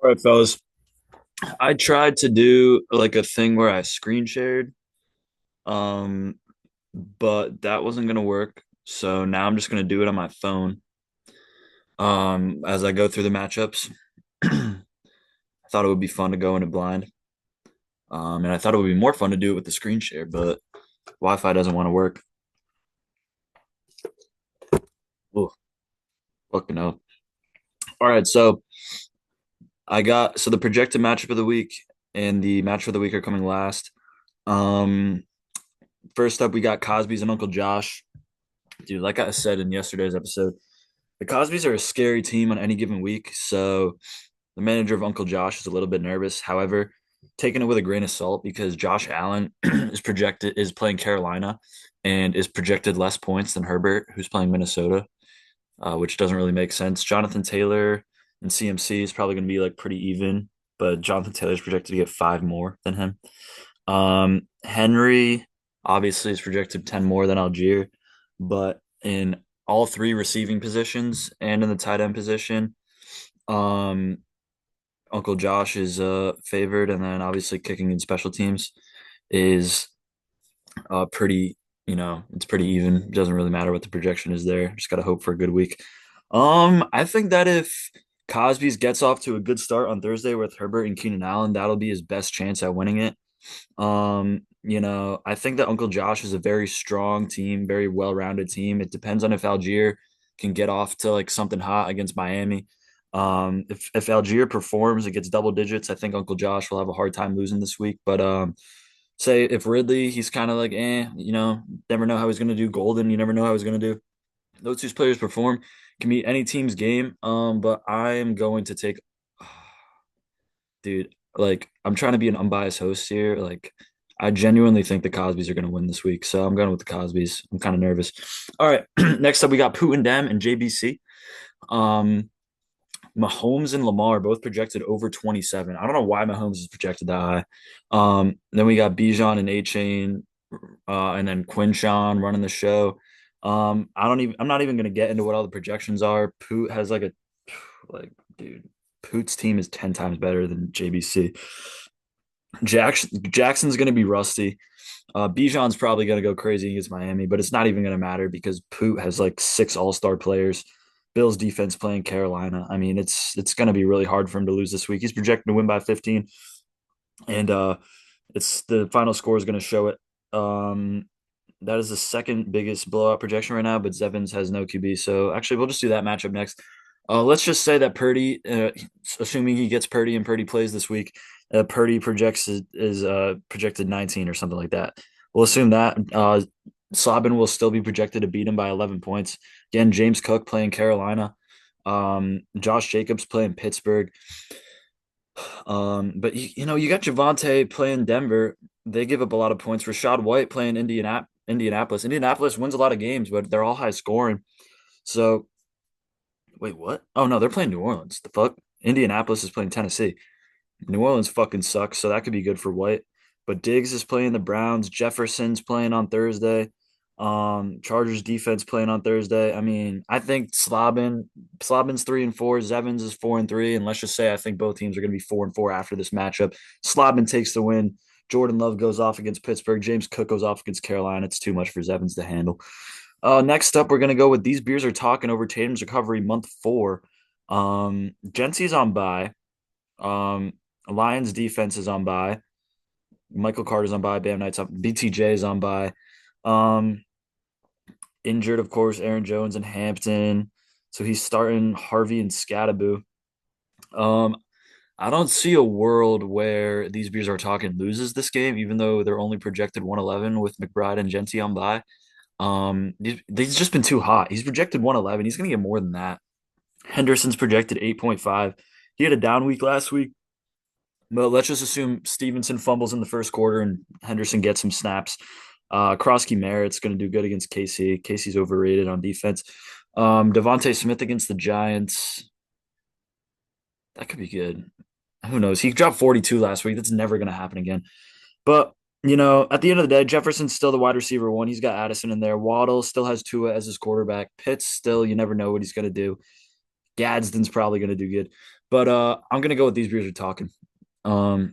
All right, fellas. I tried to do like a thing where I screen shared, um, but that wasn't gonna work. So now I'm just gonna do it on my phone, as I go through the matchups. I thought it would be fun to go into blind, and I thought it would be more fun to do it with the screen share, but Wi-Fi doesn't want to work. Oh, fucking hell. All right, so the projected matchup of the week and the matchup of the week are coming last. Um, First up, we got Cosby's and Uncle Josh. Dude, like I said in yesterday's episode, the Cosbys are a scary team on any given week, so the manager of Uncle Josh is a little bit nervous. However, taking it with a grain of salt because Josh Allen is playing Carolina and is projected less points than Herbert, who's playing Minnesota, which doesn't really make sense. Jonathan Taylor and CMC is probably going to be like pretty even, but Jonathan Taylor is projected to get five more than him. Henry obviously is projected 10 more than Algier, but in all three receiving positions and in the tight end position, um, Uncle Josh is favored, and then obviously kicking in special teams is pretty, it's pretty even. It doesn't really matter what the projection is there. Just gotta hope for a good week. I think that if Cosby's gets off to a good start on Thursday with Herbert and Keenan Allen, that'll be his best chance at winning it. I think that Uncle Josh is a very strong team, very well-rounded team. It depends on if Algier can get off to like something hot against Miami. If Algier performs, it gets double digits. I think Uncle Josh will have a hard time losing this week. But say if Ridley, he's kind of like, never know how he's gonna do. Golden, you never know how he's gonna do. Those two players perform, can be any team's game. But I am going to take, dude, like I'm trying to be an unbiased host here. Like I genuinely think the Cosbys are going to win this week, so I'm going with the Cosbys. I'm kind of nervous. All right, next up we got Putin Dem and JBC. Um, Mahomes and Lamar both projected over 27. I don't know why Mahomes is projected that high. Then we got Bijan and A Chain, and then Quinshawn running the show. I'm not even gonna get into what all the projections are. Poot has like, dude, Poot's team is 10 times better than JBC. Jackson's gonna be rusty. Bijan's probably gonna go crazy against Miami, but it's not even gonna matter because Poot has like six all-star players. Bill's defense playing Carolina. I mean, it's gonna be really hard for him to lose this week. He's projected to win by 15, and it's the final score is gonna show it. That is the second biggest blowout projection right now, but Zevins has no QB. So actually, we'll just do that matchup next. Let's just say that Purdy, assuming he gets Purdy and Purdy plays this week, Purdy projects is projected 19 or something like that. We'll assume that Slobin will still be projected to beat him by 11 points. Again, James Cook playing Carolina, Josh Jacobs playing Pittsburgh. But you got Javante playing Denver. They give up a lot of points. Rashad White playing Indianapolis. Indianapolis wins a lot of games, but they're all high scoring. So wait, what? Oh no, they're playing New Orleans. The fuck? Indianapolis is playing Tennessee. New Orleans fucking sucks, so that could be good for White. But Diggs is playing the Browns. Jefferson's playing on Thursday. Chargers defense playing on Thursday. I mean, I think Slobin's 3-4. Zevins is 4-3. And let's just say I think both teams are gonna be 4-4 after this matchup. Slobin takes the win. Jordan Love goes off against Pittsburgh. James Cook goes off against Carolina. It's too much for Zevins to handle. Next up, we're gonna go with these beers are talking over Tatum's recovery month 4. Gency's on bye. Um, Lions defense is on bye. Michael Carter's on bye. Bam Knight's on. BTJ is on bye. Um, Injured, of course, Aaron Jones and Hampton. So he's starting Harvey and Scattaboo. Um, I don't see a world where these beers are talking loses this game, even though they're only projected 111 with McBride and Genty on bye. He's just been too hot. He's projected 111. He's gonna get more than that. Henderson's projected 8.5. He had a down week last week. But let's just assume Stevenson fumbles in the first quarter and Henderson gets some snaps. Krosky Merritt's going to do good against KC. KC's overrated on defense. Devontae Smith against the Giants. That could be good. Who knows? He dropped 42 last week. That's never going to happen again. But, at the end of the day, Jefferson's still the wide receiver one. He's got Addison in there. Waddle still has Tua as his quarterback. Pitts still, you never know what he's going to do. Gadsden's probably going to do good. But I'm going to go with these beers are talking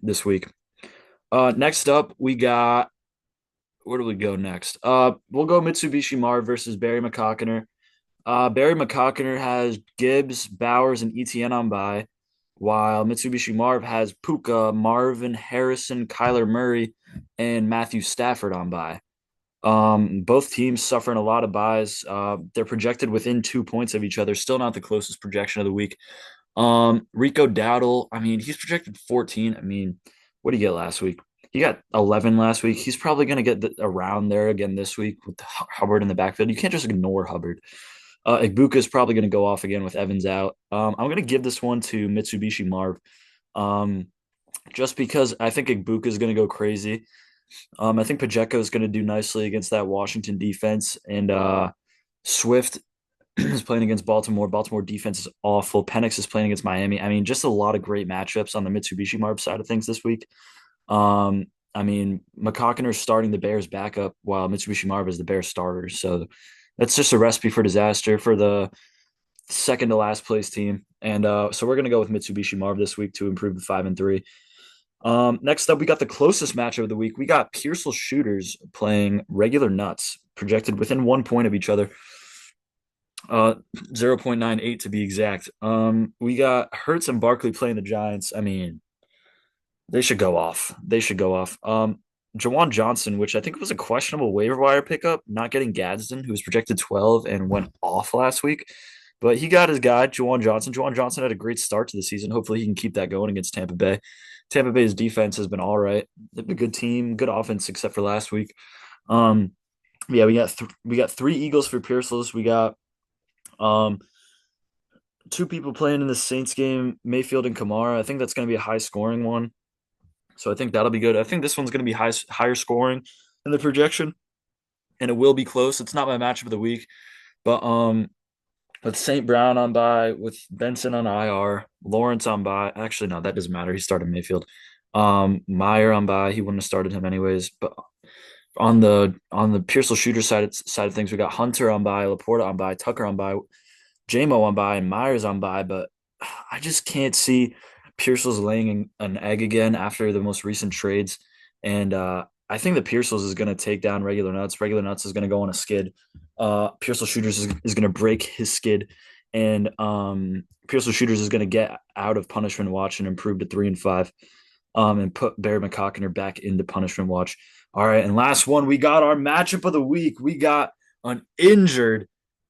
this week. Next up, we got where do we go next? We'll go Mitsubishi Marv versus Barry McCockiner. Barry McCockiner has Gibbs, Bowers, and ETN on bye, while Mitsubishi Marv has Puka, Marvin Harrison, Kyler Murray, and Matthew Stafford on bye. Both teams suffering a lot of buys. They're projected within 2 points of each other. Still not the closest projection of the week. Rico Dowdle, I mean, he's projected 14. I mean, what did he get last week? He got 11 last week. He's probably going to get around there again this week with Hubbard in the backfield. You can't just ignore Hubbard. Igbuka is probably going to go off again with Evans out. I'm going to give this one to Mitsubishi Marv, um, just because I think Igbuka is going to go crazy. I think Pacheco is going to do nicely against that Washington defense, and Swift is playing against Baltimore. Baltimore defense is awful. Penix is playing against Miami. I mean, just a lot of great matchups on the Mitsubishi Marv side of things this week. Um, I mean, McCockiner starting the Bears backup while Mitsubishi Marv is the Bears starter. So that's just a recipe for disaster for the second to last place team. And so we're going to go with Mitsubishi Marv this week to improve to 5-3. Next up, we got the closest matchup of the week. We got Pearsall Shooters playing regular nuts, projected within 1 point of each other. 0.98 to be exact. We got Hurts and Barkley playing the Giants. I mean, they should go off. They should go off. Jawan Johnson, which I think was a questionable waiver wire pickup, not getting Gadsden, who was projected 12 and went off last week. But he got his guy, Jawan Johnson. Jawan Johnson had a great start to the season. Hopefully, he can keep that going against Tampa Bay. Tampa Bay's defense has been all right. They've been a good team, good offense, except for last week. Um, yeah, we got three Eagles for Pearsall's. We got um two people playing in the Saints game, Mayfield and Kamara. I think that's going to be a high scoring one. So I think that'll be good. I think this one's going to be higher scoring in the projection, and it will be close. It's not my matchup of the week, but with St. Brown on bye, with Benson on IR, Lawrence on bye. Actually, no, that doesn't matter. He started Mayfield. Meyer on bye. He wouldn't have started him anyways. But on the Pearsall shooter side of things, we got Hunter on bye, Laporta on bye, Tucker on bye, JMO on bye, and Myers on bye. But I just can't see Pearsall's laying an egg again after the most recent trades. And I think the Pearsall's is going to take down Regular Nuts. Regular Nuts is going to go on a skid. Pearsall Shooters is going to break his skid. And Pearsall Shooters is going to get out of punishment watch and improve to 3-5. And put Barry McCockiner back into punishment watch. All right, and last one, we got our matchup of the week. We got an injured,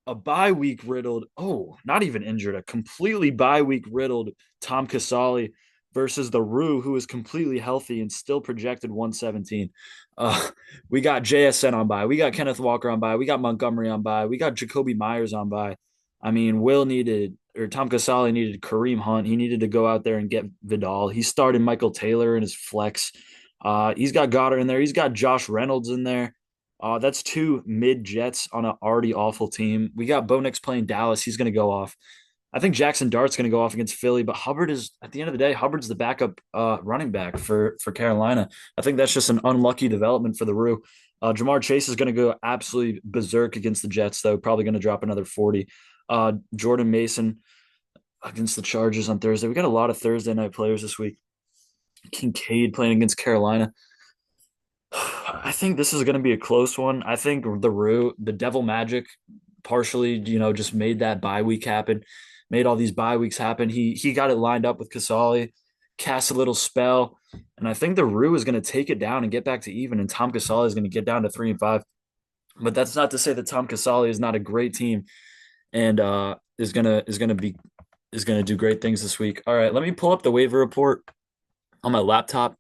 a bye week riddled. Oh, not even injured, a completely bye week riddled Tom Casale versus the Rue, who is completely healthy and still projected 117. We got JSN on bye. We got Kenneth Walker on bye. We got Montgomery on bye. We got Jacoby Myers on bye. I mean, Tom Casale needed Kareem Hunt. He needed to go out there and get Vidal. He started Michael Taylor in his flex. He's got Goddard in there. He's got Josh Reynolds in there. That's two mid Jets on an already awful team. We got Bo Nix playing Dallas. He's going to go off. I think Jackson Dart's going to go off against Philly, but Hubbard is at the end of the day, Hubbard's the backup running back for Carolina. I think that's just an unlucky development for the Rue. Jamar Chase is going to go absolutely berserk against the Jets, though. Probably going to drop another 40. Jordan Mason against the Chargers on Thursday. We got a lot of Thursday night players this week. Kincaid playing against Carolina. I think this is going to be a close one. I think the Devil Magic, partially, just made that bye week happen, made all these bye weeks happen. He got it lined up with Casale, cast a little spell, and I think the Rue is going to take it down and get back to even, and Tom Casale is going to get down to 3-5. But that's not to say that Tom Casale is not a great team and is gonna do great things this week. All right, let me pull up the waiver report on my laptop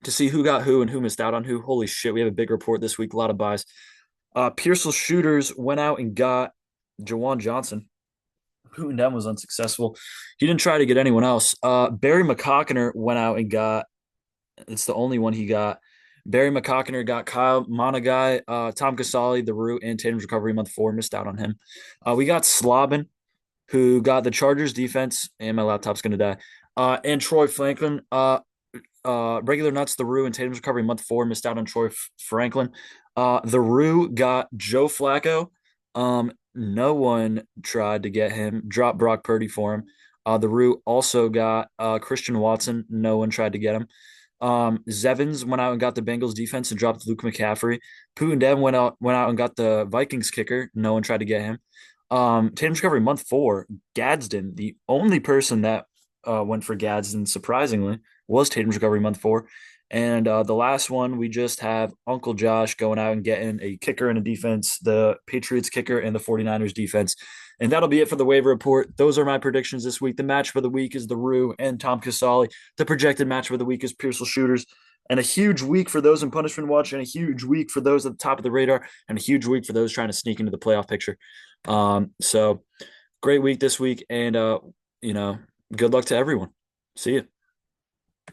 to see who got who and who missed out on who. Holy shit, we have a big report this week. A lot of buys. Pearsall Shooters went out and got Jawan Johnson. Who and them was unsuccessful. He didn't try to get anyone else. Barry McCockiner went out and got. It's the only one he got. Barry McCockiner got Kyle Monagai, Tom Casale, the Root, and Tatum's recovery month 4. Missed out on him. We got Slobin, who got the Chargers defense, and my laptop's gonna die. And Troy Franklin. Regular Nuts, the Rue, and Tatum's recovery month 4. Missed out on Troy Franklin. The Rue got Joe Flacco, no one tried to get him. Dropped Brock Purdy for him. The Root also got Christian Watson. No one tried to get him. Zevins went out and got the Bengals defense and dropped Luke McCaffrey. Putin Dem went out and got the Vikings kicker. No one tried to get him. Tatum Discovery month 4, Gadsden, the only person that went for Gadsden, surprisingly, was Tatum Discovery month 4. And the last one, we just have Uncle Josh going out and getting a kicker and a defense, the Patriots kicker and the 49ers defense. And that'll be it for the waiver report. Those are my predictions this week. The match for the week is the Rue and Tom Casale. The projected match for the week is Pearsall Shooters. And a huge week for those in punishment watch, and a huge week for those at the top of the radar, and a huge week for those trying to sneak into the playoff picture. So great week this week, and you know, good luck to everyone. See you.